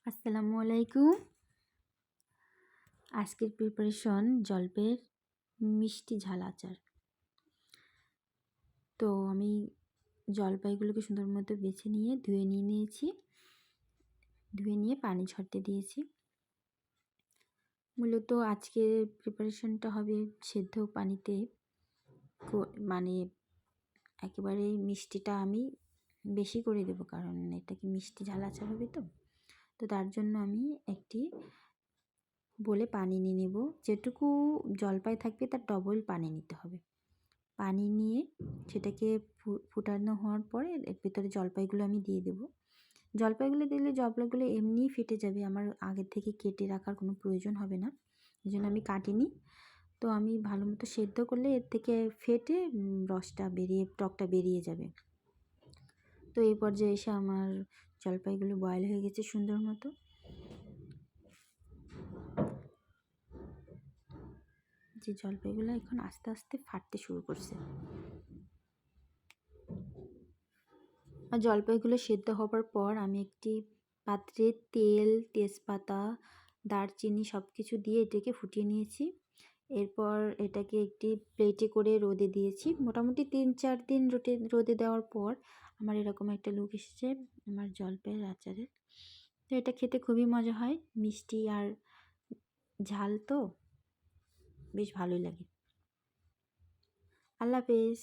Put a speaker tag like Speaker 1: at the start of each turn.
Speaker 1: আসসালামু আলাইকুম। আজকের প্রিপারেশন জলপের মিষ্টি ঝাল আচার। তো আমি জলপাইগুলোকে সুন্দর মতো বেছে নিয়ে ধুয়ে নিয়েছি। ধুয়ে নিয়ে পানি ঝরতে দিয়েছি। মূলত আজকের প্রিপারেশনটা হবে সেদ্ধ পানিতে, মানে একেবারে মিষ্টিটা আমি বেশি করে দেবো, কারণ এটা কি মিষ্টি ঝাল আচার হবে। তো তার জন্য আমি একটি বলে পানি নিয়ে নেব। যেটুকু জলপাই থাকবে তার ডবল পানি নিতে হবে। পানি নিয়ে সেটাকে ফুটানো হওয়ার পরে এর ভিতরে জলপাইগুলো আমি দিয়ে দেবো। জলপাইগুলো দিলে জলপাইগুলো এমনিই ফেটে যাবে, আমার আগে থেকে কেটে রাখার কোনো প্রয়োজন হবে না, এই জন্য আমি কাটিনি। তো আমি ভালো মতো সেদ্ধ করলে এর থেকে ফেটে রসটা বেরিয়ে, টকটা বেরিয়ে যাবে। তো এই পর্যায়ে এসে আমার জলপাইগুলো বয়েল হয়ে গেছে সুন্দর মতো। যে জলপাইগুলো এখন আস্তে আস্তে ফাটতে শুরু করছে। আর জলপাইগুলো সেদ্ধ হবার পর আমি একটি পাত্রে তেল, তেজপাতা, দারচিনি সব কিছু দিয়ে এটাকে ফুটিয়ে নিয়েছি। এরপর এটাকে একটি প্লেটে করে রোদে দিয়েছি। মোটামুটি 3-4 দিন রোদে দেওয়ার পর আমার এরকম একটা লুক এসেছে আমার জলপাইয়ের আচারের। তো এটা খেতে খুবই মজা হয়, মিষ্টি আর ঝাল, তো বেশ ভালোই লাগে। আল্লাহ হাফেজ।